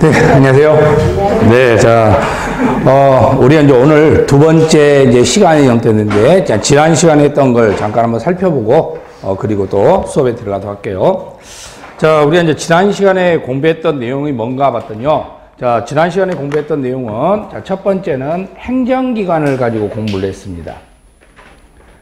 네, 안녕하세요. 네, 자, 우리 이제 오늘 두 번째 이제 시간이 영됐는데, 자, 지난 시간에 했던 걸 잠깐 한번 살펴보고, 그리고 또 수업에 들어가도록 할게요. 자, 우리가 이제 지난 시간에 공부했던 내용이 뭔가 봤더니요. 자, 지난 시간에 공부했던 내용은, 자, 첫 번째는 행정기관을 가지고 공부를 했습니다.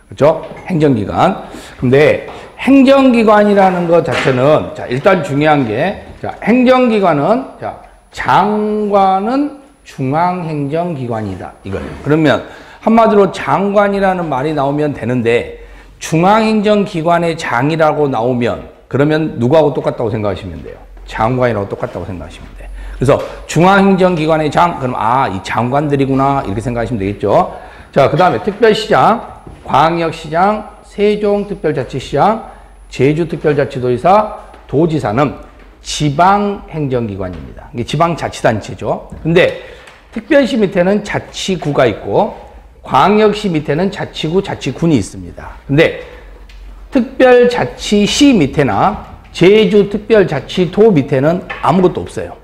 그렇죠? 행정기관. 근데 행정기관이라는 것 자체는, 자, 일단 중요한 게, 자, 행정기관은, 자, 장관은 중앙행정기관이다. 이거예요. 그러면 한마디로 장관이라는 말이 나오면 되는데, 중앙행정기관의 장이라고 나오면, 그러면 누구하고 똑같다고 생각하시면 돼요? 장관이라고 똑같다고 생각하시면 돼요. 그래서 중앙행정기관의 장, 그럼 이 장관들이구나, 이렇게 생각하시면 되겠죠. 자, 그 다음에 특별시장, 광역시장, 세종특별자치시장, 제주특별자치도지사, 도지사는 지방행정기관입니다. 이게 지방자치단체죠. 근데 특별시 밑에는 자치구가 있고 광역시 밑에는 자치구, 자치군이 있습니다. 근데 특별자치시 밑에나 제주특별자치도 밑에는 아무것도 없어요.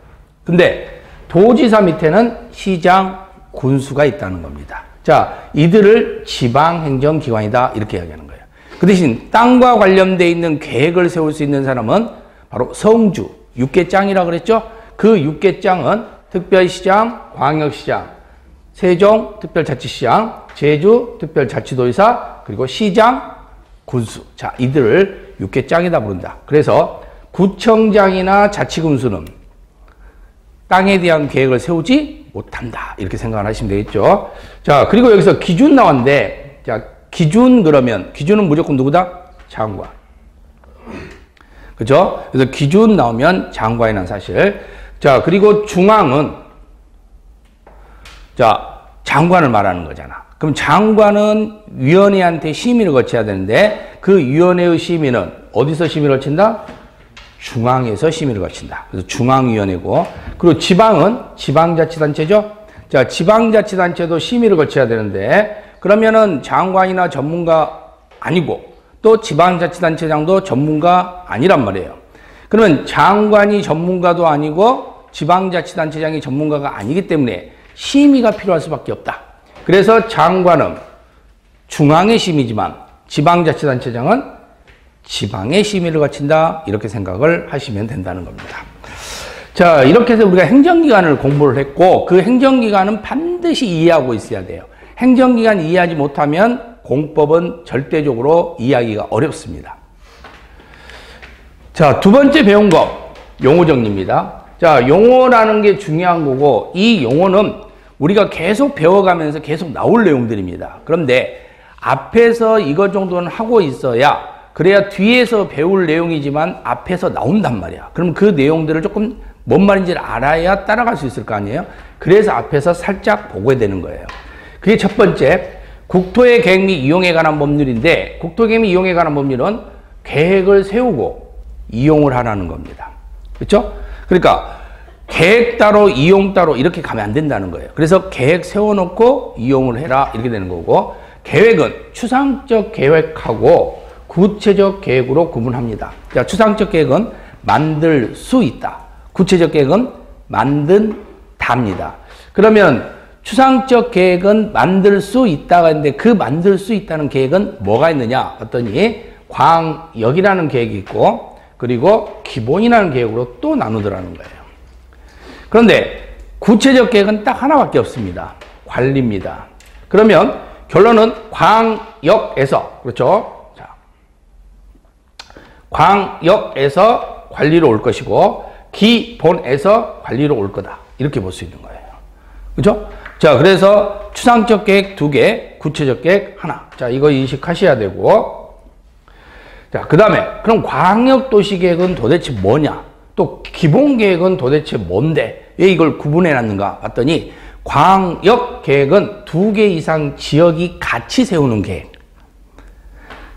근데 도지사 밑에는 시장, 군수가 있다는 겁니다. 자, 이들을 지방행정기관이다, 이렇게 이야기하는 거예요. 그 대신 땅과 관련되어 있는 계획을 세울 수 있는 사람은 바로 성주, 육개장이라고 그랬죠? 그 육개장은 특별시장, 광역시장, 세종특별자치시장, 제주특별자치도지사, 그리고 시장, 군수. 자, 이들을 육개장이다 부른다. 그래서 구청장이나 자치군수는 땅에 대한 계획을 세우지 못한다. 이렇게 생각을 하시면 되겠죠. 자, 그리고 여기서 기준 나왔는데, 자, 기준 그러면, 기준은 무조건 누구다? 장관. 그죠? 그래서 기준 나오면 장관이라는 사실. 자, 그리고 중앙은, 자, 장관을 말하는 거잖아. 그럼 장관은 위원회한테 심의를 거쳐야 되는데, 그 위원회의 심의는 어디서 심의를 거친다? 중앙에서 심의를 거친다. 그래서 중앙위원회고, 그리고 지방은 지방자치단체죠. 자, 지방자치단체도 심의를 거쳐야 되는데, 그러면은 장관이나 전문가 아니고, 또 지방자치단체장도 전문가 아니란 말이에요. 그러면 장관이 전문가도 아니고, 지방자치단체장이 전문가가 아니기 때문에 심의가 필요할 수밖에 없다. 그래서 장관은 중앙의 심의지만, 지방자치단체장은 지방의 심의를 거친다, 이렇게 생각을 하시면 된다는 겁니다. 자, 이렇게 해서 우리가 행정기관을 공부를 했고, 그 행정기관은 반드시 이해하고 있어야 돼요. 행정기관 이해하지 못하면 공법은 절대적으로 이해하기가 어렵습니다. 자, 두 번째 배운 거, 용어 정리입니다. 자, 용어라는 게 중요한 거고, 이 용어는 우리가 계속 배워가면서 계속 나올 내용들입니다. 그런데 앞에서 이것 정도는 하고 있어야, 그래야 뒤에서 배울 내용이지만 앞에서 나온단 말이야. 그럼 그 내용들을 조금 뭔 말인지를 알아야 따라갈 수 있을 거 아니에요? 그래서 앞에서 살짝 보게 되는 거예요. 그게 첫 번째, 국토의 계획 및 이용에 관한 법률인데, 국토 계획 및 이용에 관한 법률은 계획을 세우고 이용을 하라는 겁니다. 그렇죠? 그러니까 계획 따로 이용 따로 이렇게 가면 안 된다는 거예요. 그래서 계획 세워놓고 이용을 해라, 이렇게 되는 거고, 계획은 추상적 계획하고 구체적 계획으로 구분합니다. 자, 추상적 계획은 만들 수 있다. 구체적 계획은 만든답니다. 그러면 추상적 계획은 만들 수 있다가 있는데, 그 만들 수 있다는 계획은 뭐가 있느냐 봤더니 광역이라는 계획이 있고, 그리고 기본이라는 계획으로 또 나누더라는 거예요. 그런데 구체적 계획은 딱 하나밖에 없습니다. 관리입니다. 그러면 결론은 광역에서, 그렇죠? 자, 광역에서 관리로 올 것이고, 기본에서 관리로 올 거다. 이렇게 볼 수 있는 거예요. 그렇죠? 자, 그래서 추상적 계획 2개, 구체적 계획 하나. 자, 이거 인식하셔야 되고. 자, 그 다음에, 그럼 광역도시계획은 도대체 뭐냐? 또 기본계획은 도대체 뭔데? 왜 이걸 구분해 놨는가? 봤더니, 광역계획은 2개 이상 지역이 같이 세우는 계획.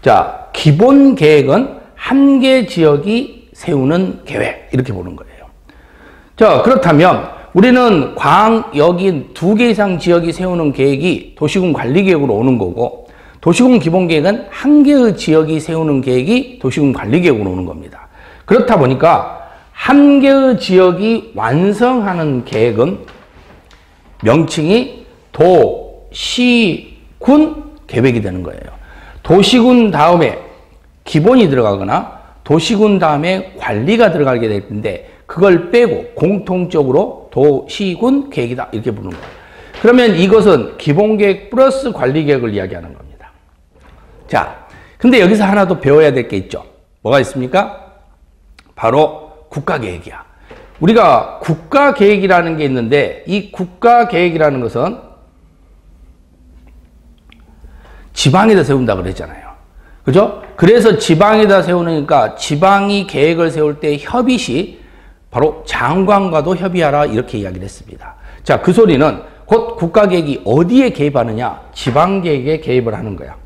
자, 기본계획은 1개 지역이 세우는 계획. 이렇게 보는 거예요. 자, 그렇다면, 우리는 광역인 2개 이상 지역이 세우는 계획이 도시군 관리계획으로 오는 거고, 도시군 기본계획은 1개의 지역이 세우는 계획이 도시군 관리계획으로 오는 겁니다. 그렇다 보니까 한 개의 지역이 완성하는 계획은 명칭이 도시군 계획이 되는 거예요. 도시군 다음에 기본이 들어가거나 도시군 다음에 관리가 들어가게 될 텐데 그걸 빼고 공통적으로 도시군 계획이다 이렇게 부르는 거예요. 그러면 이것은 기본계획 플러스 관리계획을 이야기하는 겁니다. 자, 근데 여기서 하나 더 배워야 될 게 있죠. 뭐가 있습니까? 바로 국가계획이야. 우리가 국가계획이라는 게 있는데 이 국가계획이라는 것은 지방에다 세운다 그랬잖아요. 그죠? 그래서 지방에다 세우니까 지방이 계획을 세울 때 협의 시 바로 장관과도 협의하라 이렇게 이야기를 했습니다. 자, 그 소리는 곧 국가계획이 어디에 개입하느냐? 지방계획에 개입을 하는 거야.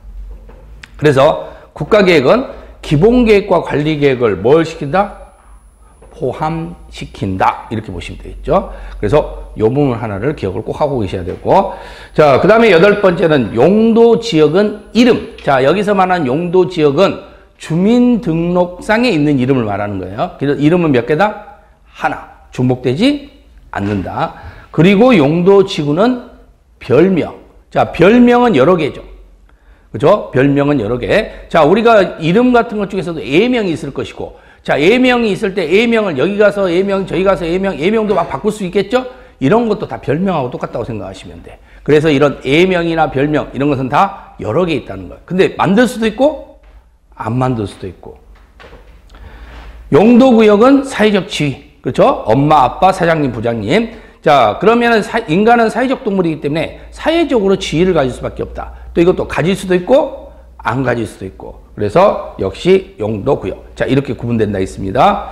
그래서 국가계획은 기본계획과 관리계획을 뭘 시킨다? 포함시킨다. 이렇게 보시면 되겠죠. 그래서 이 부분 하나를 기억을 꼭 하고 계셔야 되고. 자, 그 다음에 8번째는 용도지역은 이름. 자, 여기서 말하는 용도지역은 주민등록상에 있는 이름을 말하는 거예요. 그래서 이름은 몇 개다? 하나. 중복되지 않는다. 그리고 용도지구는 별명. 자, 별명은 여러 개죠. 그죠? 별명은 여러 개. 자, 우리가 이름 같은 것 중에서도 예명이 있을 것이고, 자, 예명이 있을 때 예명을 여기 가서 예명, 저기 가서 예명, 예명도 막 바꿀 수 있겠죠? 이런 것도 다 별명하고 똑같다고 생각하시면 돼. 그래서 이런 예명이나 별명, 이런 것은 다 여러 개 있다는 거예요. 근데 만들 수도 있고, 안 만들 수도 있고. 용도구역은 사회적 지위. 그렇죠? 엄마, 아빠, 사장님, 부장님. 자, 그러면은 인간은 사회적 동물이기 때문에 사회적으로 지위를 가질 수밖에 없다. 또 이것도 가질 수도 있고 안 가질 수도 있고. 그래서 역시 용도구역. 자, 이렇게 구분된다 있습니다.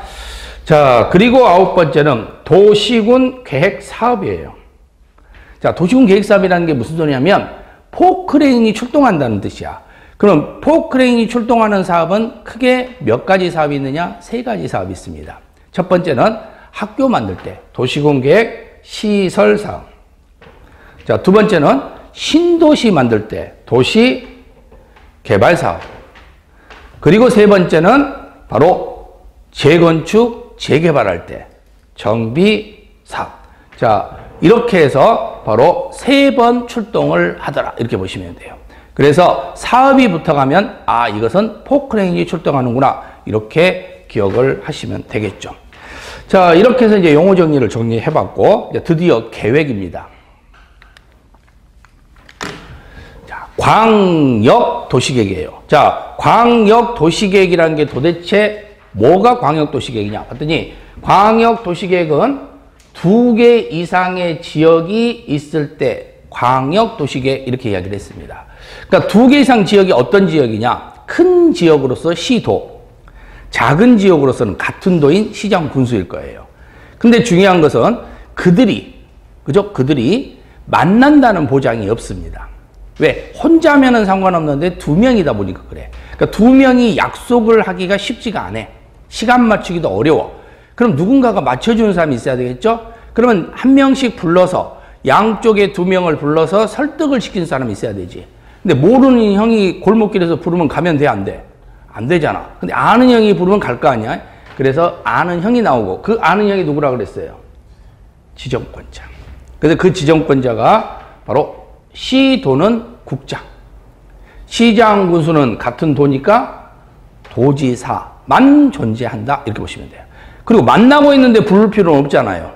자, 그리고 9번째는 도시군 계획 사업이에요. 자, 도시군 계획 사업이라는 게 무슨 소리냐면 포크레인이 출동한다는 뜻이야. 그럼 포크레인이 출동하는 사업은 크게 몇 가지 사업이 있느냐? 3가지 사업이 있습니다. 첫 번째는 학교 만들 때 도시군 계획 시설 사업. 자, 두 번째는 신도시 만들 때 도시 개발 사업. 그리고 세 번째는 바로 재건축, 재개발할 때 정비 사업. 자, 이렇게 해서 바로 3번 출동을 하더라. 이렇게 보시면 돼요. 그래서 사업이 붙어가면 아, 이것은 포크레인이 출동하는구나. 이렇게 기억을 하시면 되겠죠. 자, 이렇게 해서 이제 용어 정리를 정리해봤고, 이제 드디어 계획입니다. 자, 광역 도시계획이에요. 자, 광역 도시계획이라는 게 도대체 뭐가 광역 도시계획이냐? 봤더니 광역 도시계획은 2개 이상의 지역이 있을 때 광역 도시계획 이렇게 이야기를 했습니다. 그러니까 2개 이상 지역이 어떤 지역이냐? 큰 지역으로서 시도. 작은 지역으로서는 같은 도인 시장 군수일 거예요. 근데 중요한 것은 그들이 만난다는 보장이 없습니다. 왜? 혼자면은 상관없는데 2명이다 보니까 그래. 그러니까 2명이 약속을 하기가 쉽지가 않아. 시간 맞추기도 어려워. 그럼 누군가가 맞춰주는 사람이 있어야 되겠죠? 그러면 한 명씩 불러서 양쪽에 2명을 불러서 설득을 시키는 사람이 있어야 되지. 근데 모르는 형이 골목길에서 부르면 가면 돼, 안 돼? 안 되잖아. 근데 아는 형이 부르면 갈 거 아니야? 그래서 아는 형이 나오고 그 아는 형이 누구라 그랬어요? 지정권자. 그래서 그 지정권자가 바로 시도는 국장. 시장 군수는 같은 도니까 도지사만 존재한다. 이렇게 보시면 돼요. 그리고 만나고 있는데 부를 필요는 없잖아요.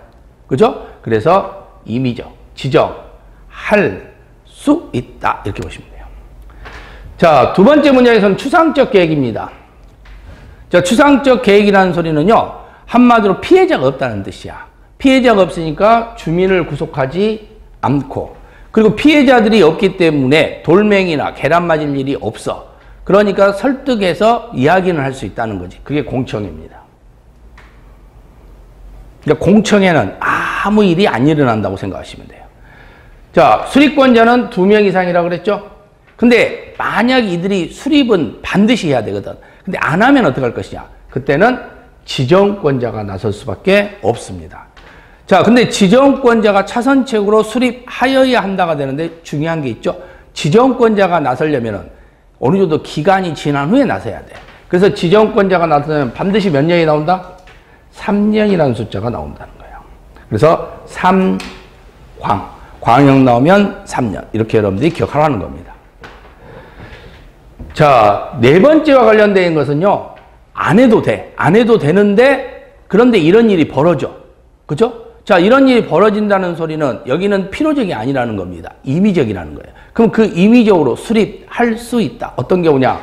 그죠? 그래서 임의적, 지정할 수 있다. 이렇게 보시면 돼요. 자, 두 번째 문장에서는 추상적 계획입니다. 자, 추상적 계획이라는 소리는요, 한마디로 피해자가 없다는 뜻이야. 피해자가 없으니까 주민을 구속하지 않고, 그리고 피해자들이 없기 때문에 돌멩이나 계란 맞을 일이 없어. 그러니까 설득해서 이야기는 할 수 있다는 거지. 그게 공청회입니다. 그러니까 공청회는 아무 일이 안 일어난다고 생각하시면 돼요. 자, 수립권자는 2명 이상이라고 그랬죠? 근데 만약 이들이 수립은 반드시 해야 되거든. 근데 안 하면 어떡할 것이냐? 그때는 지정권자가 나설 수밖에 없습니다. 자, 근데 지정권자가 차선책으로 수립하여야 한다가 되는데 중요한 게 있죠. 지정권자가 나서려면은 어느 정도 기간이 지난 후에 나서야 돼. 그래서 지정권자가 나서면 반드시 몇 년이 나온다? 3년이라는 숫자가 나온다는 거예요. 그래서 3광. 광역 나오면 3년. 이렇게 여러분들이 기억하라는 겁니다. 자, 네 번째와 관련된 것은요. 안 해도 돼. 안 해도 되는데 그런데 이런 일이 벌어져. 그죠? 자, 이런 일이 벌어진다는 소리는 여기는 필요적이 아니라는 겁니다. 임의적이라는 거예요. 그럼 그 임의적으로 수립할 수 있다. 어떤 경우냐?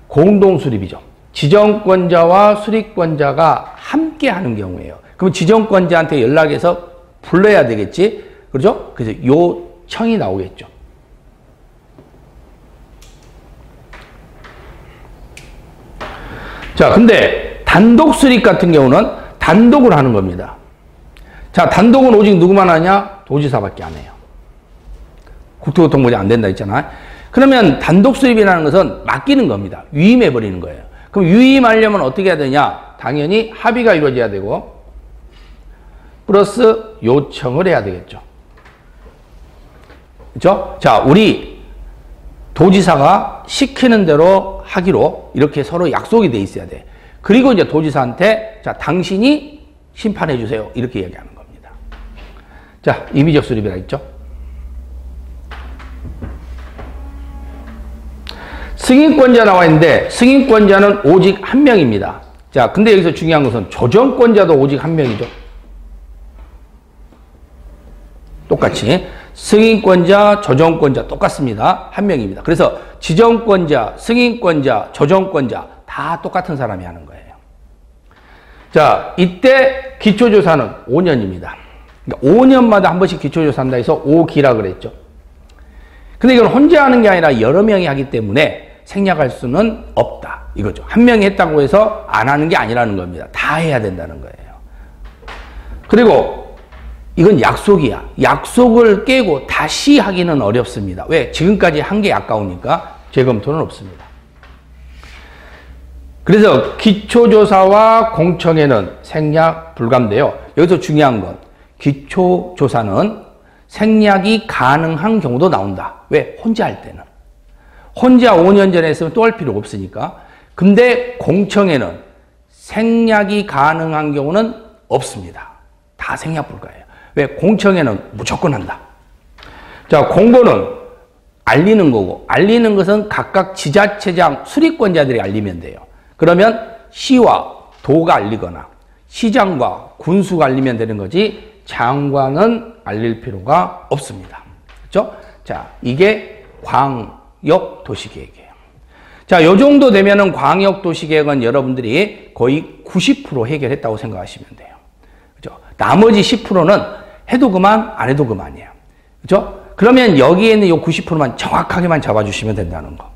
공동 수립이죠. 지정권자와 수립권자가 함께 하는 경우예요. 그럼 지정권자한테 연락해서 불러야 되겠지? 그렇죠? 그래서 요청이 나오겠죠. 자, 근데 단독 수립 같은 경우는 단독으로 하는 겁니다. 자, 단독은 오직 누구만 하냐? 도지사밖에 안 해요. 국토교통부지 안 된다 했잖아. 그러면 단독 수립이라는 것은 맡기는 겁니다. 위임해버리는 거예요. 그럼 위임하려면 어떻게 해야 되냐? 당연히 합의가 이루어져야 되고 플러스 요청을 해야 되겠죠. 그렇죠? 자, 우리 도지사가 시키는 대로 하기로 이렇게 서로 약속이 돼 있어야 돼. 그리고 이제 도지사한테 자, 당신이 심판해 주세요. 이렇게 얘기하는 겁니다. 자, 임의적 수립이라 했죠. 승인권자 나와 있는데 승인권자는 오직 한 명입니다. 자, 근데 여기서 중요한 것은 조정권자도 오직 한 명이죠. 똑같이 승인권자, 조정권자 똑같습니다. 한 명입니다. 그래서 지정권자, 승인권자, 조정권자 다 똑같은 사람이 하는 거예요. 자, 이때 기초조사는 5년입니다. 그러니까 5년마다 한 번씩 기초조사한다 해서 5기라 그랬죠. 근데 이건 혼자 하는 게 아니라 여러 명이 하기 때문에 생략할 수는 없다. 이거죠. 한 명이 했다고 해서 안 하는 게 아니라는 겁니다. 다 해야 된다는 거예요. 그리고 이건 약속이야. 약속을 깨고 다시 하기는 어렵습니다. 왜? 지금까지 한 게 아까우니까 재검토는 없습니다. 그래서 기초조사와 공청회는 생략 불가인데요. 여기서 중요한 건 기초조사는 생략이 가능한 경우도 나온다. 왜? 혼자 할 때는. 혼자 5년 전에 했으면 또 할 필요가 없으니까. 근데 공청회는 생략이 가능한 경우는 없습니다. 다 생략 불가예요. 왜? 공청회는 무조건 한다. 자, 공고는 알리는 거고, 알리는 것은 각각 지자체장 수립권자들이 알리면 돼요. 그러면 시와 도가 알리거나 시장과 군수가 알리면 되는 거지 장관은 알릴 필요가 없습니다. 그렇죠? 자, 이게 광역도시계획이에요. 자, 요 정도 되면은 광역도시계획은 여러분들이 거의 90% 해결했다고 생각하시면 돼요. 그렇죠? 나머지 10%는 해도 그만, 안 해도 그만이에요. 그렇죠? 그러면 여기에 있는 요 90%만 정확하게만 잡아주시면 된다는 거.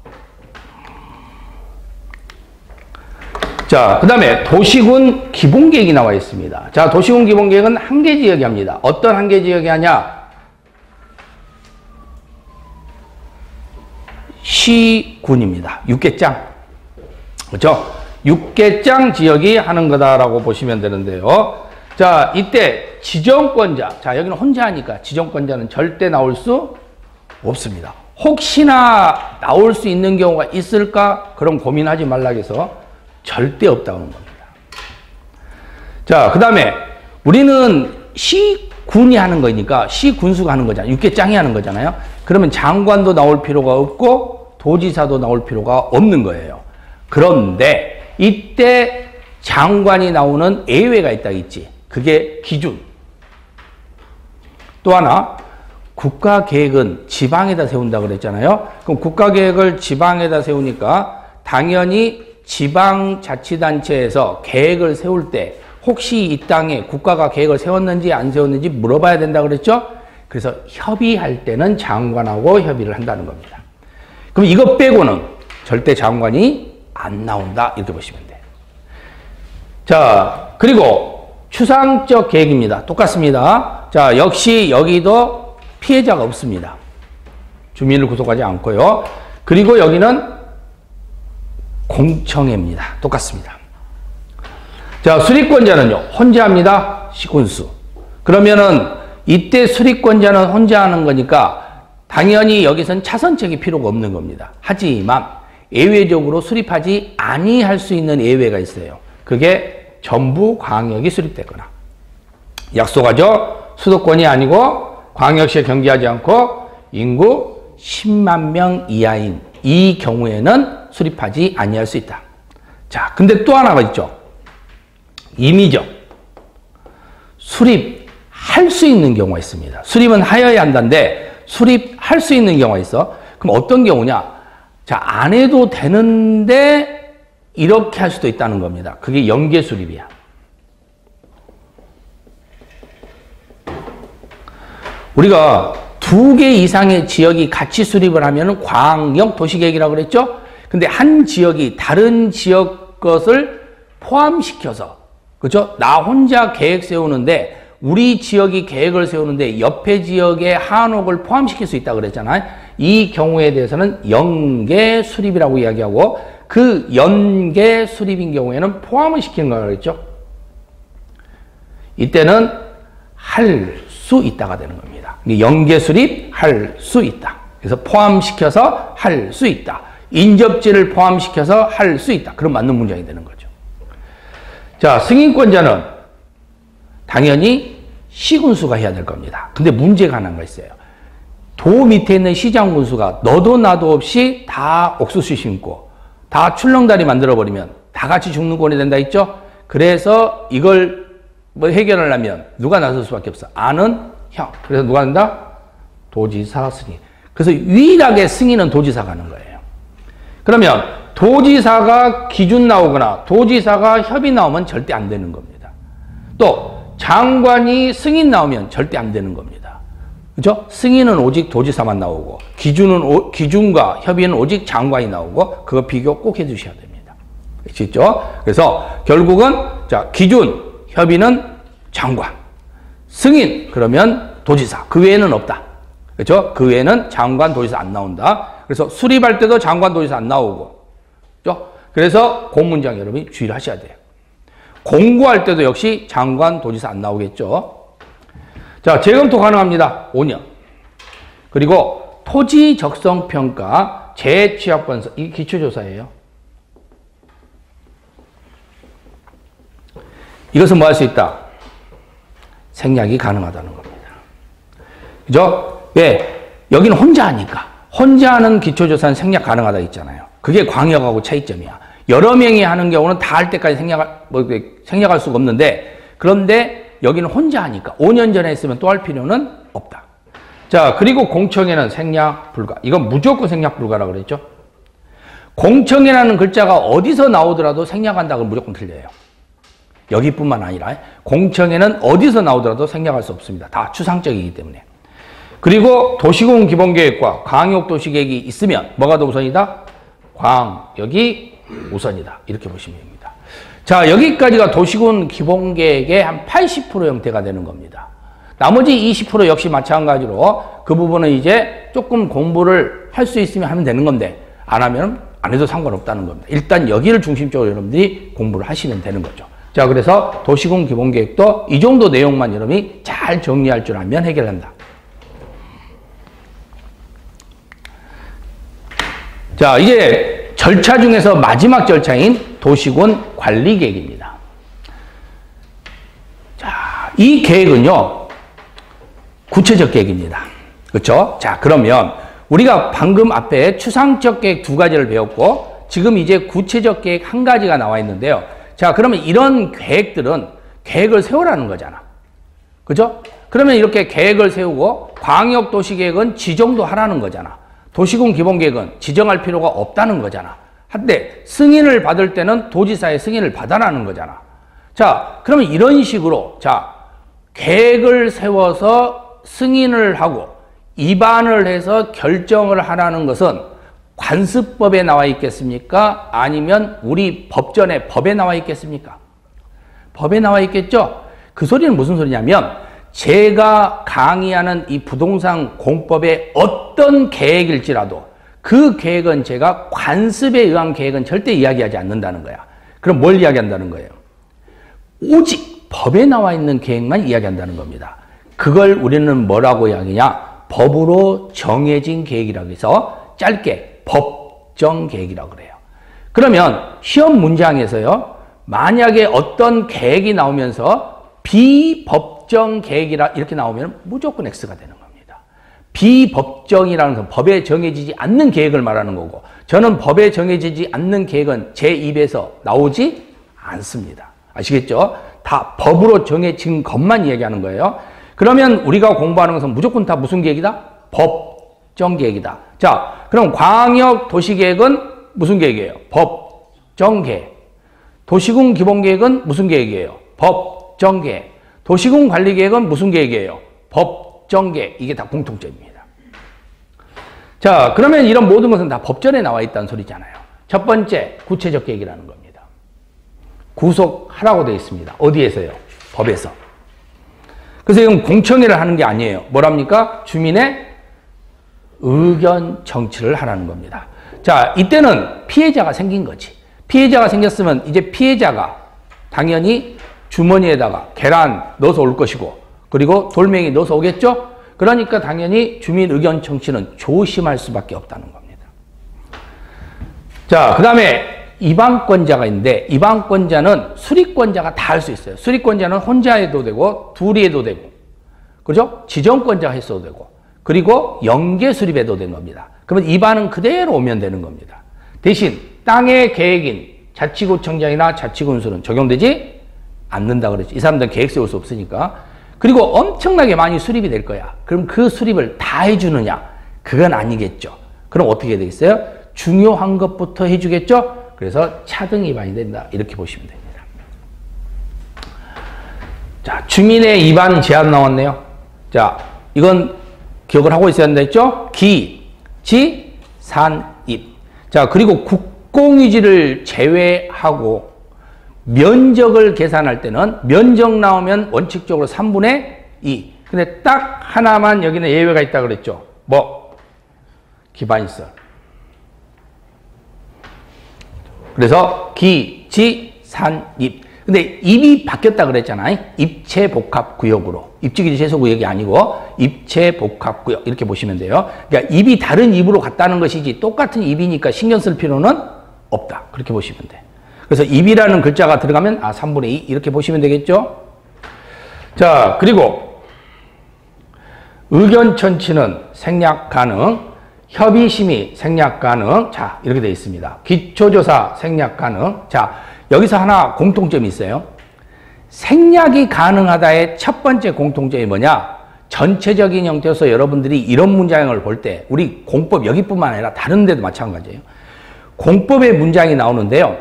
자, 그 다음에 도시군 기본계획이 나와 있습니다. 자, 도시군 기본계획은 한 개 지역이 합니다. 어떤 한 개 지역이 하냐? 시군입니다. 6개장. 그렇죠? 6개장 지역이 하는 거다라고 보시면 되는데요. 자, 이때 지정권자. 자, 여기는 혼자 하니까 지정권자는 절대 나올 수 없습니다. 혹시나 나올 수 있는 경우가 있을까? 그럼 고민하지 말라 해서 절대 없다는 겁니다. 자, 그 다음에 우리는 시군이 하는 거니까 시군수가 하는 거잖아요. 6개장이 하는 거잖아요. 그러면 장관도 나올 필요가 없고 도지사도 나올 필요가 없는 거예요. 그런데 이때 장관이 나오는 예외가 있다 있지. 그게 기준. 또 하나, 국가계획은 지방에다 세운다 그랬잖아요. 그럼 국가계획을 지방에다 세우니까 당연히 지방자치단체에서 계획을 세울 때 혹시 이 땅에 국가가 계획을 세웠는지 안 세웠는지 물어봐야 된다 그랬죠? 그래서 협의할 때는 장관하고 협의를 한다는 겁니다. 그럼 이것 빼고는 절대 장관이 안 나온다 이렇게 보시면 돼요. 자, 그리고 추상적 계획입니다. 똑같습니다. 자, 역시 여기도 피해자가 없습니다. 주민을 구속하지 않고요. 그리고 여기는 공청회입니다. 똑같습니다. 자, 수립권자는요, 혼자 합니다. 시군수. 그러면은 이때 수립권자는 혼자 하는 거니까 당연히 여기선 차선책이 필요가 없는 겁니다. 하지만 예외적으로 수립하지 아니할 수 있는 예외가 있어요. 그게 전부 광역이 수립됐거나, 약소가죠. 수도권이 아니고 광역시에 경계하지 않고 인구 10만 명 이하인 이 경우에는 수립하지 아니할 수 있다. 자, 근데 또 하나가 있죠. 임의적 수립할 수 있는 경우가 있습니다. 수립은 하여야 한다는데 수립할 수 있는 경우가 있어. 그럼 어떤 경우냐? 자, 안 해도 되는데 이렇게 할 수도 있다는 겁니다. 그게 연계 수립이야. 우리가 2개 이상의 지역이 같이 수립을 하면 광역 도시계획이라고 그랬죠? 근데 한 지역이 다른 지역 것을 포함시켜서, 그렇죠? 나 혼자 계획 세우는데, 우리 지역이 계획을 세우는데 옆에 지역의 한옥을 포함시킬 수 있다고 그랬잖아요. 이 경우에 대해서는 연계 수립이라고 이야기하고, 그 연계 수립인 경우에는 포함을 시키는 거라고 그랬죠? 이때는 할 수 있다가 되는 겁니다. 연계 수립할 수 있다. 그래서 포함시켜서 할 수 있다. 인접지를 포함시켜서 할 수 있다. 그럼 맞는 문장이 되는 거죠. 자, 승인권자는 당연히 시군수가 해야 될 겁니다. 근데 문제가 하나가 있어요. 도 밑에 있는 시장군수가 너도 나도 없이 다 옥수수 심고 다 출렁다리 만들어버리면 다 같이 죽는 꼴이 된다 했죠? 그래서 이걸 뭐 해결하려면 누가 나설 수밖에 없어. 아는 형. 그래서 누가 한다? 도지사, 승인. 그래서 유일하게 승인은 도지사가 하는 거예요. 그러면 도지사가 기준 나오거나 도지사가 협의 나오면 절대 안 되는 겁니다. 또 장관이 승인 나오면 절대 안 되는 겁니다. 그렇죠? 승인은 오직 도지사만 나오고 기준과 협의는 오직 장관이 나오고 그거 비교 꼭 해주셔야 됩니다. 아시죠? 그래서 결국은 자, 기준, 협의는 장관, 승인 그러면 도지사, 그 외에는 없다. 그렇죠? 그 외에는 장관, 도지사 안 나온다. 그래서 수립할 때도 장관, 도지사 안 나오고, 그렇죠? 그래서 공문장 여러분이 주의를 하셔야 돼요. 공고할 때도 역시 장관, 도지사 안 나오겠죠? 자, 재검토 가능합니다. 5년. 그리고 토지 적성 평가, 재취합번서, 이 기초조사예요. 이것은 뭐 할 수 있다? 생략이 가능하다는 겁니다. 그죠? 왜? 여기는 혼자 하니까. 혼자 하는 기초조사는 생략 가능하다 했잖아요. 그게 광역하고 차이점이야. 여러 명이 하는 경우는 다 할 때까지 생략할 수가 없는데, 그런데 여기는 혼자 하니까 5년 전에 했으면 또 할 필요는 없다. 자, 그리고 공청회는 생략 불가. 이건 무조건 생략 불가라고 그랬죠? 공청회라는 글자가 어디서 나오더라도 생략한다고 무조건 틀려요. 여기뿐만 아니라 공청회는 어디서 나오더라도 생략할 수 없습니다. 다 추상적이기 때문에. 그리고 도시공 기본계획과 광역도시계획이 있으면 뭐가 더 우선이다? 광역이 우선이다. 이렇게 보시면 됩니다. 자, 여기까지가 도시군 기본계획의 한 80% 형태가 되는 겁니다. 나머지 20% 역시 마찬가지로 그 부분은 이제 조금 공부를 할 수 있으면 하면 되는 건데 안 하면 안 해도 상관없다는 겁니다. 일단 여기를 중심적으로 여러분들이 공부를 하시면 되는 거죠. 자, 그래서 도시군 기본계획도 이 정도 내용만 여러분이 잘 정리할 줄 알면 해결한다. 자, 이제 절차 중에서 마지막 절차인 도시군 관리계획입니다. 자, 이 계획은요, 구체적 계획입니다. 그렇죠? 자, 그러면 우리가 방금 앞에 추상적 계획 2가지를 배웠고, 지금 이제 구체적 계획 1가지가 나와 있는데요. 자, 그러면 이런 계획들은 계획을 세우라는 거잖아. 그죠? 그러면 이렇게 계획을 세우고 광역도시계획은 지정도 하라는 거잖아. 도시군 기본계획은 지정할 필요가 없다는 거잖아. 한데 승인을 받을 때는 도지사의 승인을 받아라는 거잖아. 자, 그러면 이런 식으로 자, 계획을 세워서 승인을 하고 입안을 해서 결정을 하라는 것은 관습법에 나와 있겠습니까? 아니면 우리 법전에 법에 나와 있겠습니까? 법에 나와 있겠죠? 그 소리는 무슨 소리냐면 제가 강의하는 이 부동산 공법의 어떤 계획일지라도 그 계획은 제가 관습에 의한 계획은 절대 이야기하지 않는다는 거야. 그럼 뭘 이야기한다는 거예요? 오직 법에 나와 있는 계획만 이야기한다는 겁니다. 그걸 우리는 뭐라고 이야기하냐? 법으로 정해진 계획이라고 해서 짧게 법정계획이라고 그래요. 그러면 시험 문장에서요, 만약에 어떤 계획이 나오면서 비법정 계획이라 이렇게 나오면 무조건 X가 되는 겁니다. 비법정이라는 건 법에 정해지지 않는 계획을 말하는 거고, 저는 법에 정해지지 않는 계획은 제 입에서 나오지 않습니다. 아시겠죠? 다 법으로 정해진 것만 이야기하는 거예요. 그러면 우리가 공부하는 것은 무조건 다 무슨 계획이다? 법정 계획이다. 자, 그럼 광역도시계획은 무슨 계획이에요? 법정 계획. 도시군 기본계획은 무슨 계획이에요? 법정 계획. 도시군 관리계획은 무슨 계획이에요? 법정 계획. 이게 다 공통점입니다. 자, 그러면 이런 모든 것은 다 법전에 나와 있다는 소리잖아요. 첫 번째, 구체적 계획이라는 겁니다. 구속하라고 되어 있습니다. 어디에서요? 법에서. 그래서 이건 공청회를 하는 게 아니에요. 뭐랍니까? 주민의 의견 청취를 하라는 겁니다. 자, 이때는 피해자가 생긴 거지. 피해자가 생겼으면 이제 피해자가 당연히 주머니에다가 계란 넣어서 올 것이고, 그리고 돌멩이 넣어서 오겠죠? 그러니까 당연히 주민 의견 청취는 조심할 수밖에 없다는 겁니다. 자, 그 다음에 입항권자가 있는데, 입항권자는 수리권자가 다 할 수 있어요. 수리권자는 혼자 해도 되고, 둘이 해도 되고, 그죠? 지정권자가 했어도 되고, 그리고 연계 수립해도 되는 겁니다. 그러면 입안은 그대로 오면 되는 겁니다. 대신 땅의 계획인 자치구청장이나 자치군수는 적용되지 않는다 그랬죠. 이 사람들은 계획 세울 수 없으니까. 그리고 엄청나게 많이 수립이 될 거야. 그럼 그 수립을 다 해주느냐? 그건 아니겠죠. 그럼 어떻게 되겠어요? 중요한 것부터 해주겠죠? 그래서 차등 입안이 된다. 이렇게 보시면 됩니다. 자, 주민의 입안 제한 나왔네요. 자, 이건 기억을 하고 있어야 한다 했죠? 기, 지, 산, 입. 자, 그리고 국공유지를 제외하고 면적을 계산할 때는 면적 나오면 원칙적으로 3분의 2. 근데 딱 하나만 여기는 예외가 있다 그랬죠. 뭐? 기반시설. 그래서 기, 지, 산, 입. 근데 입이 바뀌었다 그랬잖아요. 입체복합구역으로. 입지기지 제소구역이 아니고 입체복합구역 이렇게 보시면 돼요. 그러니까 입이 다른 입으로 갔다는 것이지 똑같은 입이니까 신경 쓸 필요는 없다. 그렇게 보시면 돼. 그래서 입이라는 글자가 들어가면 3분의 2 이렇게 보시면 되겠죠. 자, 그리고 의견 청취는 생략 가능, 협의심의 생략 가능. 자, 이렇게 되어 있습니다. 기초조사 생략 가능. 자, 여기서 하나 공통점이 있어요. 생략이 가능하다의 첫 번째 공통점이 뭐냐? 전체적인 형태로서 여러분들이 이런 문장을 볼 때, 우리 공법 여기뿐만 아니라 다른 데도 마찬가지예요. 공법의 문장이 나오는데요.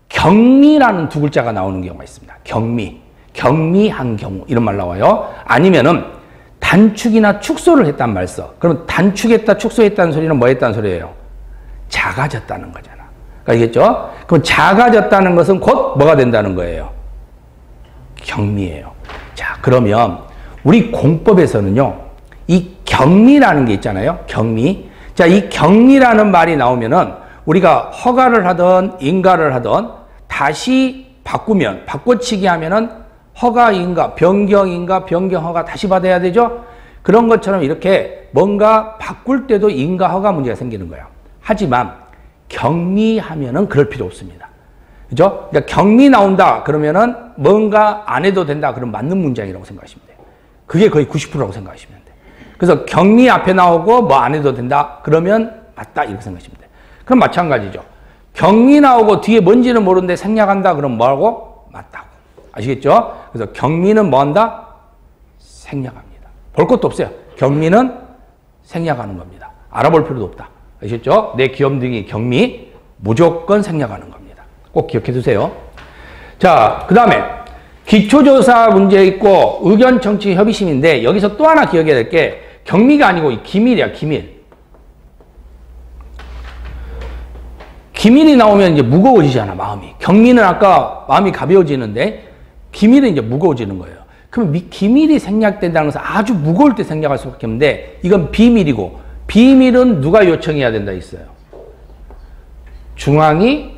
경미라는 두 글자가 나오는 경우가 있습니다. 경미. 경미한 경우. 이런 말 나와요. 아니면은 단축이나 축소를 했단 말 써. 그럼 단축했다, 축소했다는 소리는 뭐 했다는 소리예요? 작아졌다는 거잖아. 알겠죠? 그럼 작아졌다는 것은 곧 뭐가 된다는 거예요? 경미예요. 자, 그러면 우리 공법에서는요, 이 경미라는 게 있잖아요. 경미. 자, 이 경미라는 말이 나오면은 우리가 허가를 하든 인가를 하든 다시 바꾸면, 바꿔치기 하면은 허가 인가, 변경 인가, 변경 허가 다시 받아야 되죠? 그런 것처럼 이렇게 뭔가 바꿀 때도 인가 허가 문제가 생기는 거예요. 하지만 경미하면은 그럴 필요 없습니다. 그죠? 그러니까 경미 나온다 그러면은 뭔가 안 해도 된다 그럼 맞는 문장이라고 생각하시면 돼요. 그게 거의 90%라고 생각하시면 돼요. 그래서 경미 앞에 나오고 뭐 안 해도 된다 그러면 맞다 이렇게 생각하시면 돼요. 그럼 마찬가지죠. 경미 나오고 뒤에 뭔지는 모르는데 생략한다 그럼 뭐하고? 맞다고. 아시겠죠? 그래서 경미는 뭐 한다? 생략합니다. 볼 것도 없어요. 경미는 생략하는 겁니다. 알아볼 필요도 없다. 아시겠죠? 내 귀염둥이 경미 무조건 생략하는 겁니다. 꼭 기억해 두세요. 자, 그 다음에 기초조사 문제 있고 의견 청취 협의심인데 여기서 또 하나 기억해야 될 게 경미가 아니고 기밀이야, 기밀. 기밀이 나오면 이제 무거워지잖아, 마음이. 경미는 아까 마음이 가벼워지는데 기밀은 이제 무거워지는 거예요. 그럼 기밀이 생략된다는 것은 아주 무거울 때 생략할 수밖에 없는데 이건 비밀이고 비밀은 누가 요청해야 된다 있어요. 중앙이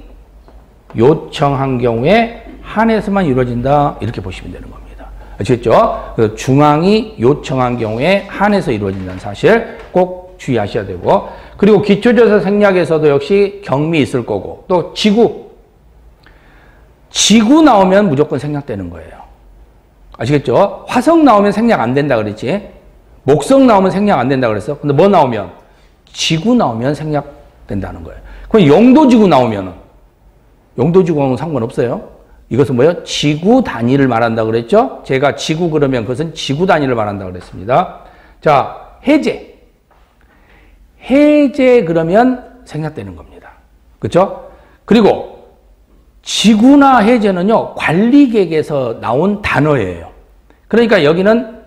요청한 경우에 한해서만 이루어진다 이렇게 보시면 되는 겁니다. 아시겠죠? 그래서 중앙이 요청한 경우에 한해서 이루어진다는 사실 꼭 주의하셔야 되고 그리고 기초조사 생략에서도 역시 경미 있을 거고 또 지구 지구 나오면 무조건 생략되는 거예요. 아시겠죠? 화성 나오면 생략 안 된다 그랬지? 목성 나오면 생략 안 된다 그랬어. 근데 뭐 나오면? 지구 나오면 생략된다는 거예요. 그럼 영도지구 나오면은? 영도지구하고는 상관없어요. 이것은 뭐예요? 지구 단위를 말한다 그랬죠? 제가 지구 그러면 그것은 지구 단위를 말한다 그랬습니다. 자, 해제. 해제 그러면 생략되는 겁니다. 그렇죠? 그리고 지구나 해제는요, 관리계획에서 나온 단어예요. 그러니까 여기는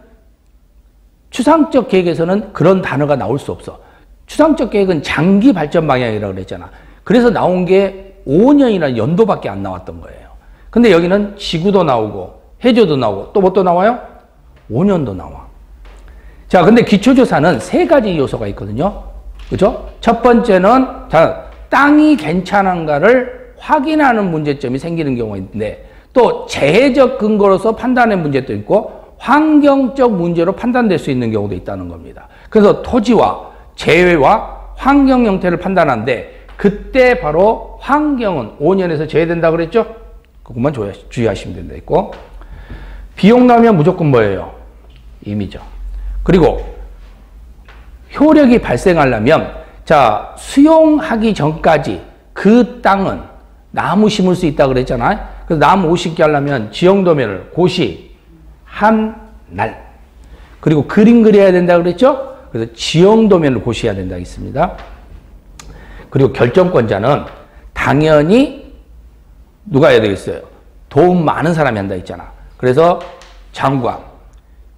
추상적 계획에서는 그런 단어가 나올 수 없어. 추상적 계획은 장기 발전 방향이라고 그랬잖아. 그래서 나온 게 5년이나 연도밖에 안 나왔던 거예요. 근데 여기는 지구도 나오고 해저도 나오고 또 뭐 또 나와요? 5년도 나와. 자, 근데 기초조사는 3가지 요소가 있거든요. 그죠? 첫 번째는 자, 땅이 괜찮은가를 확인하는 문제점이 생기는 경우가 있는데 또 재해적 근거로서 판단의 문제도 있고 환경적 문제로 판단될 수 있는 경우도 있다는 겁니다. 그래서 토지와 재해와 환경 형태를 판단하는데 그때 바로 환경은 5년에서 제외된다 그랬죠? 그것만 주의하시면 된다 있고 비용 나오면 무조건 뭐예요? 임의죠. 그리고 효력이 발생하려면 자 수용하기 전까지 그 땅은 나무 심을 수 있다 그랬잖아요. 그래서 나무 50개 하려면 지형도면을 고시 한 날 그리고 그림 그려야 된다 그랬죠. 그래서 지형도면을 고시해야 된다 했습니다. 그리고 결정권자는 당연히 누가 해야 되겠어요? 돈 많은 사람이 한다 했잖아. 그래서 장관,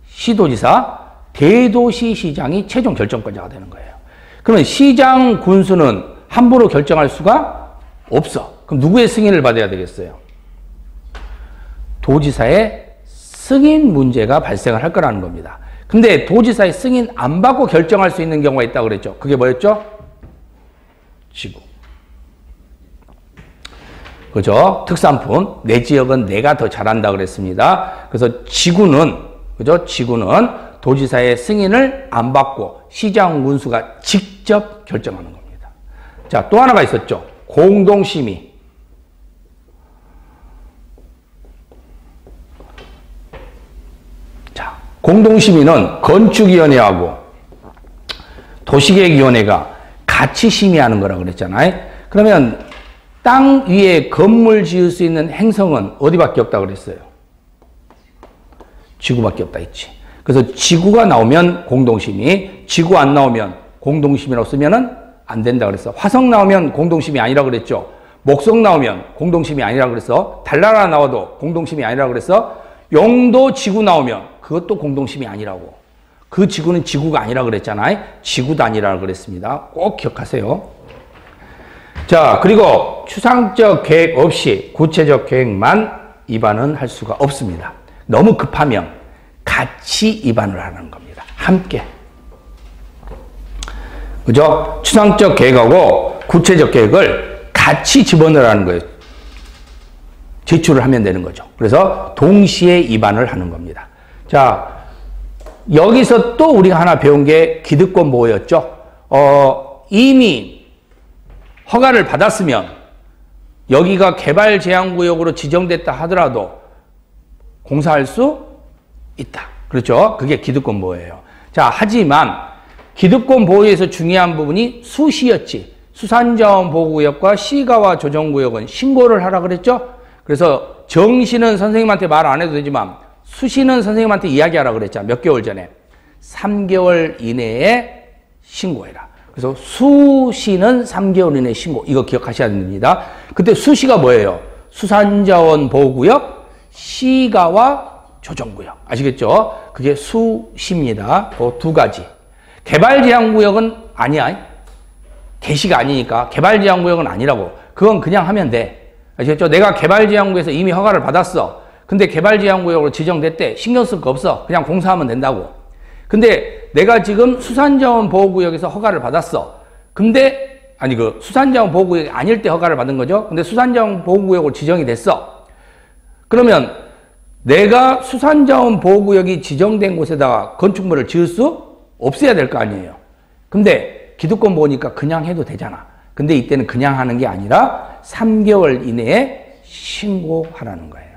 시도지사, 대도시시장이 최종 결정권자가 되는 거예요. 그러면 시장 군수는 함부로 결정할 수가 없어. 그럼 누구의 승인을 받아야 되겠어요? 도지사의 승인 문제가 발생을 할 거라는 겁니다. 근데 도지사의 승인 안 받고 결정할 수 있는 경우가 있다고 그랬죠. 그게 뭐였죠? 지구. 그죠? 특산품. 내 지역은 내가 더 잘한다 그랬습니다. 그래서 지구는, 그죠? 지구는 도지사의 승인을 안 받고 시장 군수가 직접 결정하는 겁니다. 자, 또 하나가 있었죠. 공동심의. 자, 공동심의는 건축위원회하고 도시계획위원회가 같이 심의하는 거라고 그랬잖아요. 그러면 땅 위에 건물 지을 수 있는 행성은 어디밖에 없다고 그랬어요? 지구밖에 없다 했지. 그래서 지구가 나오면 공동심의, 지구 안 나오면 공동심의라고 쓰면은 안 된다 그랬어. 화성 나오면 공동심의 아니라고 그랬죠. 목성 나오면 공동심의 아니라고 그랬어. 달나라 나와도 공동심의 아니라고 그랬어. 영도 지구 나오면 그것도 공동심의 아니라고. 그 지구는 지구가 아니라고 그랬잖아요. 지구 단위라고 그랬습니다. 꼭 기억하세요. 자, 그리고 추상적 계획 없이 구체적 계획만 입안은 할 수가 없습니다. 너무 급하면 같이 입안을 하는 겁니다. 함께. 그죠? 추상적 계획하고 구체적 계획을 같이 집어넣으라는 거예요. 제출을 하면 되는 거죠. 그래서 동시에 입안을 하는 겁니다. 자, 여기서 또 우리가 하나 배운 게 기득권 보호였죠. 이미 허가를 받았으면 여기가 개발 제한 구역으로 지정됐다 하더라도 공사할 수 있다. 그렇죠? 그게 기득권 보호예요. 자, 하지만 기득권 보호에서 중요한 부분이 수시였지. 수산자원 보호구역과 시가와 조정구역은 신고를 하라 그랬죠? 그래서 정시는 선생님한테 말 안 해도 되지만 수시는 선생님한테 이야기하라 그랬잖아. 몇 개월 전에. 3개월 이내에 신고해라. 그래서 수시는 3개월 이내에 신고. 이거 기억하셔야 됩니다. 그때 수시가 뭐예요? 수산자원 보호구역, 시가와 조정구역. 아시겠죠? 그게 수시입니다. 그 두 가지. 개발제한구역은 아니야. 개시가 아니니까 개발제한구역은 아니라고. 그건 그냥 하면 돼. 아시겠죠? 내가 개발제한구에서 이미 허가를 받았어. 근데 개발제한구역으로 지정됐대. 신경 쓸 거 없어. 그냥 공사하면 된다고. 근데 내가 지금 수산자원 보호구역에서 허가를 받았어. 근데 아니 그 수산자원 보호구역이 아닐 때 허가를 받은 거죠. 근데 수산자원 보호구역으로 지정이 됐어. 그러면 내가 수산자원 보호구역이 지정된 곳에다가 건축물을 지을 수 없어야 될 거 아니에요. 근데 기득권 보호니까 그냥 해도 되잖아. 근데 이때는 그냥 하는 게 아니라 3개월 이내에 신고하라는 거예요.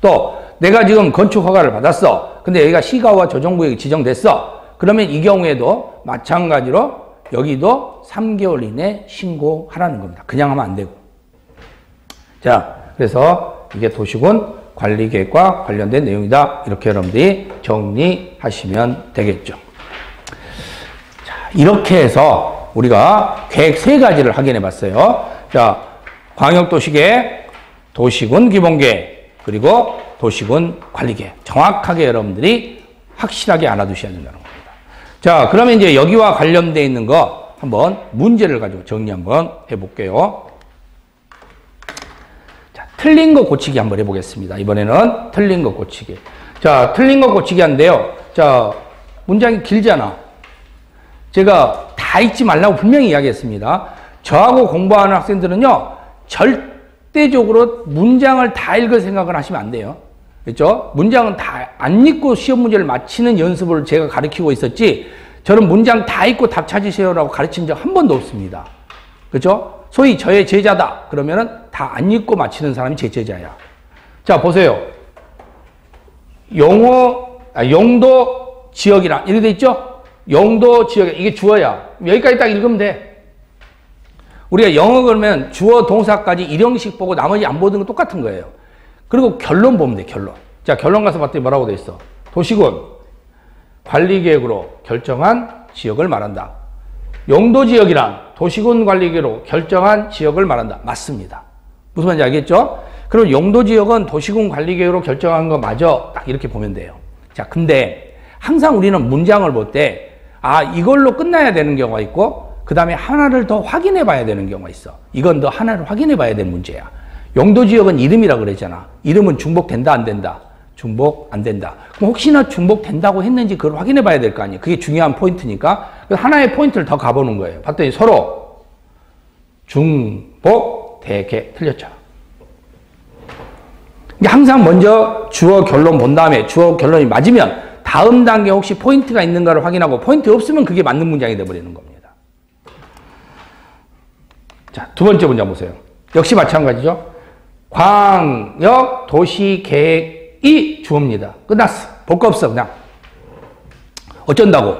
또 내가 지금 건축 허가를 받았어. 근데 여기가 시가와 조정구역이 지정됐어. 그러면 이 경우에도 마찬가지로 여기도 3개월 이내 신고하라는 겁니다. 그냥 하면 안 되고. 자, 그래서 이게 도시군 관리계획과 관련된 내용이다. 이렇게 여러분들이 정리하시면 되겠죠. 자, 이렇게 해서 우리가 계획 3가지를 확인해 봤어요. 자, 광역도시계획, 도시군 기본계획, 그리고 도시군 관리계획. 정확하게 여러분들이 확실하게 알아두셔야 된다는 겁니다. 자, 그러면 이제 여기와 관련되어 있는 거 한번 문제를 가지고 정리 한번 해볼게요. 자, 틀린 거 고치기 한번 해보겠습니다. 이번에는 틀린 거 고치기. 자, 틀린 거 고치기 한데요. 자, 문장이 길잖아. 제가 다 읽지 말라고 분명히 이야기했습니다. 저하고 공부하는 학생들은요, 절대적으로 문장을 다 읽을 생각을 하시면 안 돼요. 그렇죠? 문장은 다 안 읽고 시험 문제를 맞히는 연습을 제가 가르치고 있었지, 저는 문장 다 읽고 답 찾으세요라고 가르친 적 한 번도 없습니다. 그렇죠? 소위 저의 제자다 그러면은 다 안 읽고 맞히는 사람이 제 제자야. 자, 보세요. 용도 지역이랑 이렇게 돼 있죠? 용도 지역, 이게 주어야. 여기까지 딱 읽으면 돼. 우리가 영어 그러면 주어 동사까지 일형식 보고 나머지 안 보는 건 똑같은 거예요. 그리고 결론 보면 돼, 결론. 자, 결론 가서 봤더니 뭐라고 돼 있어? 도시군 관리계획으로 결정한 지역을 말한다. 용도지역이란 도시군 관리계획으로 결정한 지역을 말한다. 맞습니다. 무슨 말인지 알겠죠? 그럼 용도지역은 도시군 관리계획으로 결정한 거 맞아. 딱 이렇게 보면 돼요. 자, 근데 항상 우리는 문장을 볼 때 이걸로 끝나야 되는 경우가 있고 그 다음에 하나를 더 확인해 봐야 되는 경우가 있어. 이건 더 하나를 확인해 봐야 되는 문제야. 용도지역은 이름이라 그랬잖아. 이름은 중복된다 안 된다? 중복 안 된다. 그럼 혹시나 중복된다고 했는지 그걸 확인해 봐야 될 거 아니에요. 그게 중요한 포인트니까. 그래서 하나의 포인트를 더 가보는 거예요. 봤더니 서로 중복, 대개 틀렸잖아. 항상 먼저 주어 결론 본 다음에 주어 결론이 맞으면 다음 단계 혹시 포인트가 있는가를 확인하고 포인트 없으면 그게 맞는 문장이 되어버리는 겁니다. 자, 두 번째 문장 보세요. 역시 마찬가지죠. 광역 도시 계획이 주어입니다. 끝났어. 볼 거 없어, 그냥. 어쩐다고?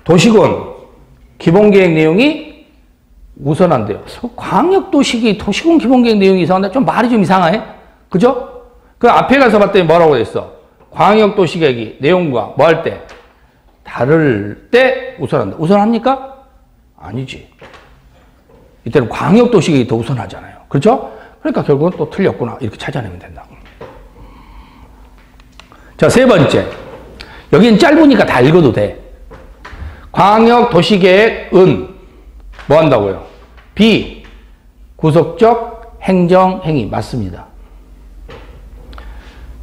도시군 기본계획 내용이 우선한대요. 광역 도시군 기본계획 내용이 이상한데 좀 말이 좀 이상해. 그죠? 그 앞에 가서 봤더니 뭐라고 했어? 광역 도시계획이 내용과 뭐 할 때? 다를 때 우선한다. 우선합니까? 아니지. 이때는 광역 도시계획이 더 우선하잖아요. 그렇죠? 그러니까 결국은 또 틀렸구나. 이렇게 찾아내면 된다고. 자, 세 번째. 여기는 짧으니까 다 읽어도 돼. 광역 도시계획은 뭐 한다고요? 비구속적 행정행위. 맞습니다.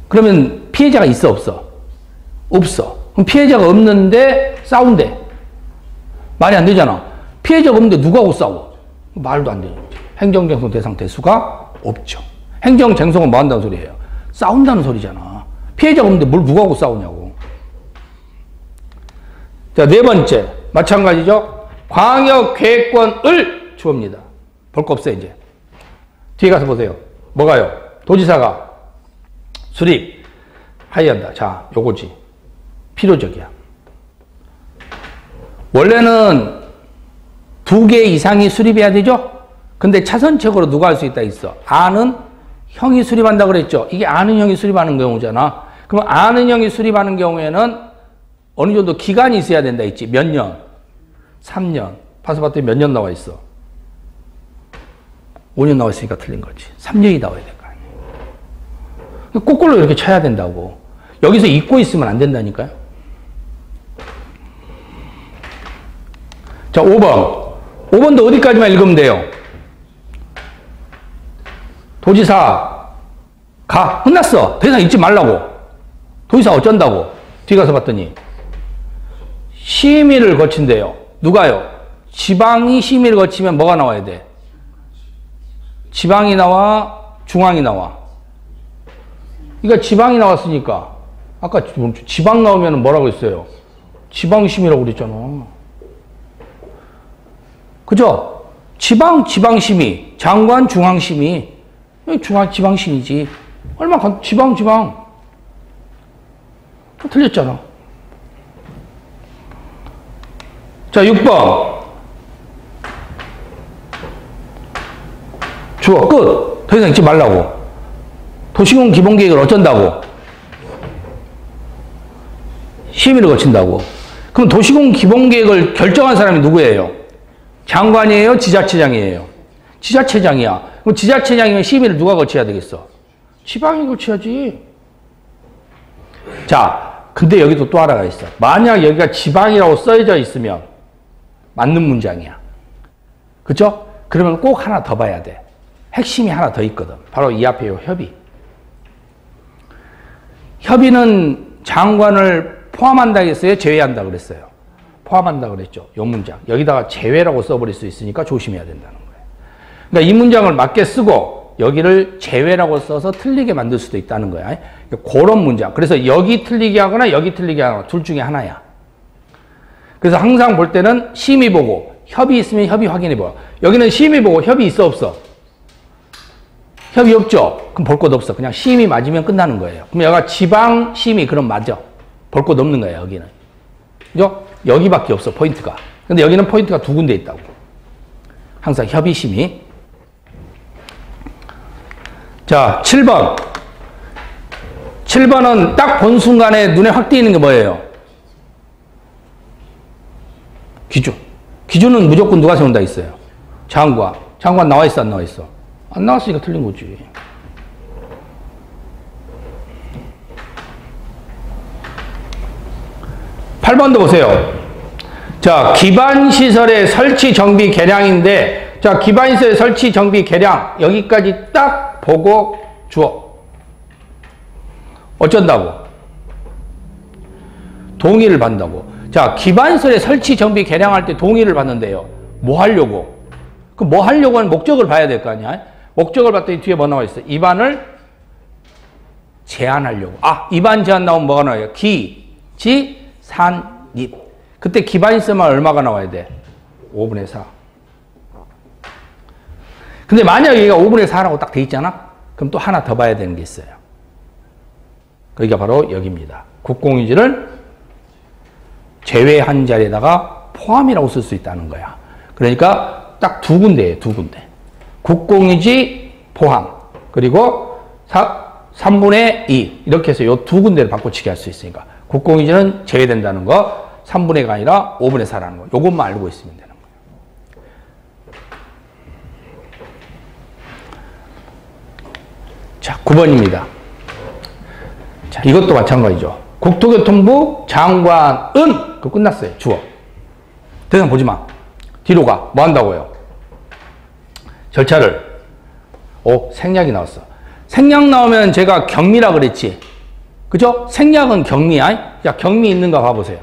그러면 피해자가 있어, 없어? 없어. 그럼 피해자가 없는데 싸운대. 말이 안 되잖아. 피해자가 없는데 누구하고 싸워? 말도 안 돼요. 행정쟁송 대상 대수가 없죠. 행정쟁송은 뭐 한다는 소리예요? 싸운다는 소리잖아. 피해자가 없는데 뭘 누구하고 싸우냐고. 자, 네 번째. 마찬가지죠. 광역계획권을 주옵니다. 볼 거 없어요, 이제. 뒤에 가서 보세요. 뭐가요? 도지사가 수립하여야 한다. 자, 요거지. 필요적이야. 원래는 2개 이상이 수립해야 되죠? 근데 차선책으로 누가 할 수 있다 있어? 아는 형이 수립한다 그랬죠? 이게 아는 형이 수립하는 경우잖아. 그럼 아는 형이 수립하는 경우에는 어느 정도 기간이 있어야 된다 있지? 몇 년? 3년. 봐서 봤더니 몇 년 나와 있어? 5년 나와 있으니까 틀린 거지. 3년이 나와야 될 거 아니에요. 거꾸로 이렇게 쳐야 된다고. 여기서 잊고 있으면 안 된다니까요. 자, 5번. 5번도 어디까지만 읽으면 돼요? 도지사 가. 끝났어. 더 이상 읽지 말라고. 도지사 어쩐다고. 뒤에 가서 봤더니 심의를 거친대요. 누가요? 지방이 심의를 거치면 뭐가 나와야 돼? 지방이 나와, 중앙이 나와. 그러니까 지방이 나왔으니까 아까 지방 나오면 뭐라고 했어요? 지방심의라고 그랬잖아. 그죠? 지방심의, 장관 중앙심의. 지방신이지. 지방. 틀렸잖아. 자, 6번. 주어, 끝. 더 이상 읽지 말라고. 도시공 기본계획을 어쩐다고? 심의를 거친다고. 그럼 도시공 기본계획을 결정한 사람이 누구예요? 장관이에요? 지자체장이에요? 지자체장이야. 그럼 지자체장이면 심의를 누가 거쳐야 되겠어? 지방이 거쳐야지. 자, 근데 여기도 또 하나가 있어. 만약 여기가 지방이라고 써져 있으면 맞는 문장이야. 그쵸? 그러면 꼭 하나 더 봐야 돼. 핵심이 하나 더 있거든. 바로 이 앞에 요 협의. 협의는 장관을 포함한다 했어요? 제외한다 그랬어요? 포함한다 그랬죠. 요 문장. 여기다가 제외라고 써버릴 수 있으니까 조심해야 된다는 거예요. 그러니까 이 문장을 맞게 쓰고 여기를 제외라고 써서 틀리게 만들 수도 있다는 거야. 그런 문장. 그래서 여기 틀리게 하거나 여기 틀리게 하거나 둘 중에 하나야. 그래서 항상 볼 때는 심의 보고 협의 있으면 협의 확인해 봐. 여기는 심의 보고 협의 있어 없어? 협의 없죠? 그럼 볼 것 없어. 그냥 심의 맞으면 끝나는 거예요. 그럼 여기가 지방 심의 그럼 맞아. 볼 것 없는 거예요, 여기는. 그죠? 여기밖에 없어, 포인트가. 근데 여기는 포인트가 두 군데 있다고. 항상 협의 심의. 자, 7번. 7번은 딱 본 순간에 눈에 확 띄는 게 뭐예요? 기준. 기준은 무조건 누가 세운다 했어요? 장관. 장관 나와 있어, 안 나와 있어? 안 나왔으니까 틀린 거지. (8번도) 보세요. 자, 기반시설의 설치 정비 개량인데, 자, 기반시설의 설치 정비 개량, 여기까지 딱 보고 주어. 어쩐다고? 동의를 받는다고. 자, 기반시설의 설치 정비 개량할 때 동의를 받는데요. 뭐 하려고? 그 뭐 하려고 하는 목적을 봐야 될 거 아니야? 목적을 봤더니 뒤에 뭐 나와 있어? 입안을 제한하려고. 아, 입안 제한 나오면 뭐가 나와요? 기, 지, 산, 립. 그때 기반시설만 얼마가 나와야 돼? 5분의 4. 근데 만약 여기가 5분의 4라고 딱 돼 있잖아? 그럼 또 하나 더 봐야 되는 게 있어요. 그러니까 바로 여기입니다. 국공유지를 제외한 자리에다가 포함이라고 쓸 수 있다는 거야. 그러니까 딱 두 군데예요, 두 군데. 국공유지 포함, 그리고 3분의 2. 이렇게 해서 이 두 군데를 바꿔치기 할 수 있으니까. 국공유지는 제외된다는 거, 3분의 2가 아니라 5분의 4라는 거. 요것만 알고 있으면 되는 거예요. 자, 9번입니다. 자, 이것도 마찬가지죠. 국토교통부 장관은, 그거 끝났어요. 주어. 더 이상 보지 마. 뒤로 가. 뭐 한다고요? 절차를. 생략이 나왔어. 생략 나오면 제가 경미라 그랬지. 그죠? 생략은 경미야. 야, 경미 있는가 봐보세요.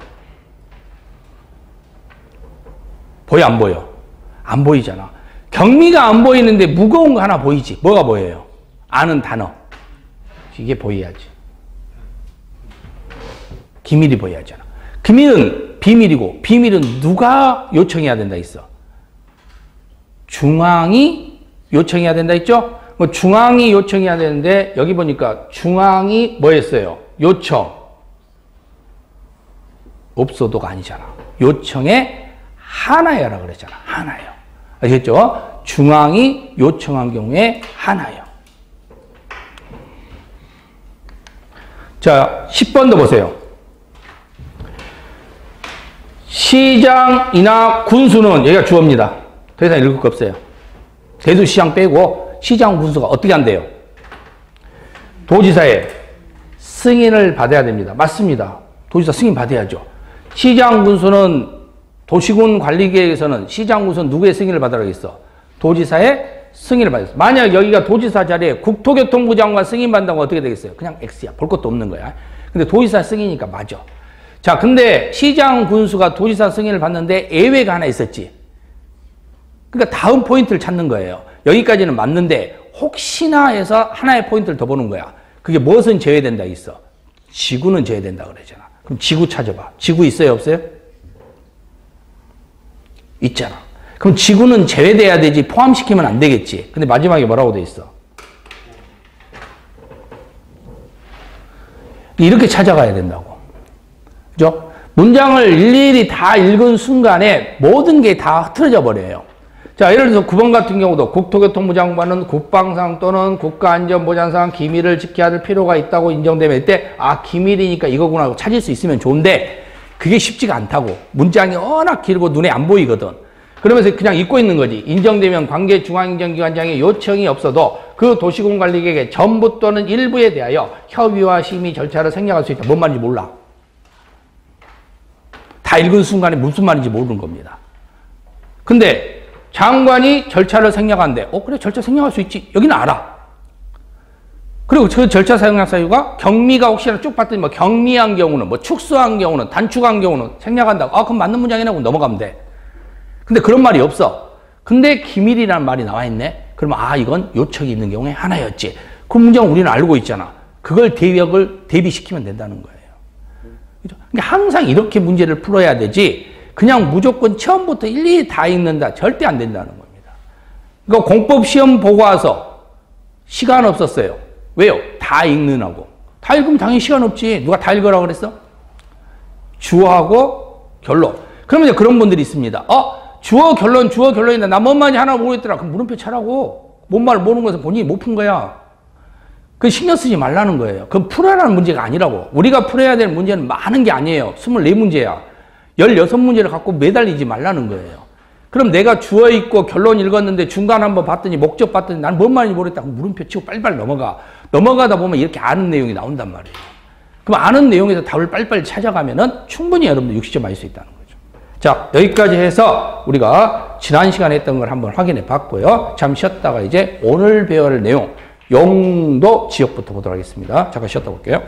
보여, 안 보여? 안 보이잖아. 경미가 안 보이는데 무거운 거 하나 보이지. 뭐가 보여요? 아는 단어. 이게 보여야지. 기밀이 보여야잖아. 기밀은 비밀이고, 비밀은 누가 요청해야 된다 했어? 중앙이 요청해야 된다 했죠? 중앙이 요청해야 되는데, 여기 보니까 중앙이 뭐 했어요? 요청. 없어도가 아니잖아. 요청에 하나여라 그랬잖아. 하나요. 아시겠죠? 중앙이 요청한 경우에 하나요. 자, 10번도 보세요. 시장이나 군수는, 여기가 주어입니다. 더 이상 읽을 거 없어요. 대도시장 빼고 시장 군수가 어떻게 한대요? 도지사의 승인을 받아야 됩니다. 맞습니다. 도지사 승인 받아야죠. 시장 군수는 도시군 관리계획에서는 시장 군수는 누구의 승인을 받으라겠어? 도지사의 승인을 받았어. 만약 여기가 도지사 자리에 국토교통부 장관 승인 받는다고 어떻게 되겠어요? 그냥 X야. 볼 것도 없는 거야. 근데 도지사 승인이니까 맞아. 자, 근데 시장 군수가 도지사 승인을 받는데 예외가 하나 있었지. 그러니까 다음 포인트를 찾는 거예요. 여기까지는 맞는데 혹시나 해서 하나의 포인트를 더 보는 거야. 그게 무엇은 제외된다 있어? 지구는 제외된다 그러잖아. 그럼 지구 찾아봐. 지구 있어요, 없어요? 있잖아. 그럼 지구는 제외돼야 되지 포함시키면 안 되겠지. 근데 마지막에 뭐라고 돼 있어? 이렇게 찾아가야 된다고. 그죠? 문장을 일일이 다 읽은 순간에 모든 게 다 흐트러져 버려요. 자, 예를 들어서 9번 같은 경우도 국토교통부 장관은 국방상 또는 국가안전보장상 기밀을 지켜야 할 필요가 있다고 인정되면 이때 아, 기밀이니까 이거구나 하고 찾을 수 있으면 좋은데 그게 쉽지가 않다고. 문장이 워낙 길고 눈에 안 보이거든. 그러면서 그냥 읽고 있는 거지. 인정되면 관계 중앙행정기관장의 요청이 없어도 그 도시공관리계획의 전부 또는 일부에 대하여 협의와 심의 절차를 생략할 수 있다. 뭔 말인지 몰라. 다 읽은 순간에 무슨 말인지 모르는 겁니다. 근데 장관이 절차를 생략한대. 그래, 절차 생략할 수 있지. 여기는 알아. 그리고 그 절차 생략 사유가 경미가 혹시나 쭉 봤더니 뭐 경미한 경우는 뭐 축소한 경우는 단축한 경우는 생략한다고. 그럼 맞는 문장이나 하고 넘어가면 돼. 근데 그런 말이 없어. 근데 기밀이라는 말이 나와 있네. 그러면 이건 요청이 있는 경우에 하나였지. 그 문장 우리는 알고 있잖아. 그걸 대역을 대비시키면 된다는 거예요. 그죠? 그러니까 항상 이렇게 문제를 풀어야 되지. 그냥 무조건 처음부터 일일이 다 읽는다. 절대 안 된다는 겁니다. 그러니까 공법 시험 보고 와서 시간 없었어요. 왜요? 다 읽느라고. 다 읽으면 당연히 시간 없지. 누가 다 읽으라고 그랬어? 주어하고 결론. 그러면 이제 그런 분들이 있습니다. 주어 결론인데 나 뭔 말인지 하나 모르겠더라. 그럼 물음표 차라고. 뭔 말 모르는 것은 본인이 못 푼 거야. 그 신경 쓰지 말라는 거예요. 그건 풀어라는 문제가 아니라고. 우리가 풀어야 될 문제는 많은 게 아니에요. 24문제야. 16문제를 갖고 매달리지 말라는 거예요. 그럼 내가 주어 읽고 결론 읽었는데 중간 한번 봤더니 목적 봤더니 난 뭔 말인지 모르겠다. 물음표 치고 빨리빨리 넘어가. 넘어가다 보면 이렇게 아는 내용이 나온단 말이에요. 그럼 아는 내용에서 답을 빨리빨리 찾아가면은 충분히 여러분들 60점 맞을 수 있다는 거예요. 자, 여기까지 해서 우리가 지난 시간에 했던 걸 한번 확인해 봤고요. 잠시 쉬었다가 이제 오늘 배울 내용, 용도 지역부터 보도록 하겠습니다. 잠깐 쉬었다 볼게요.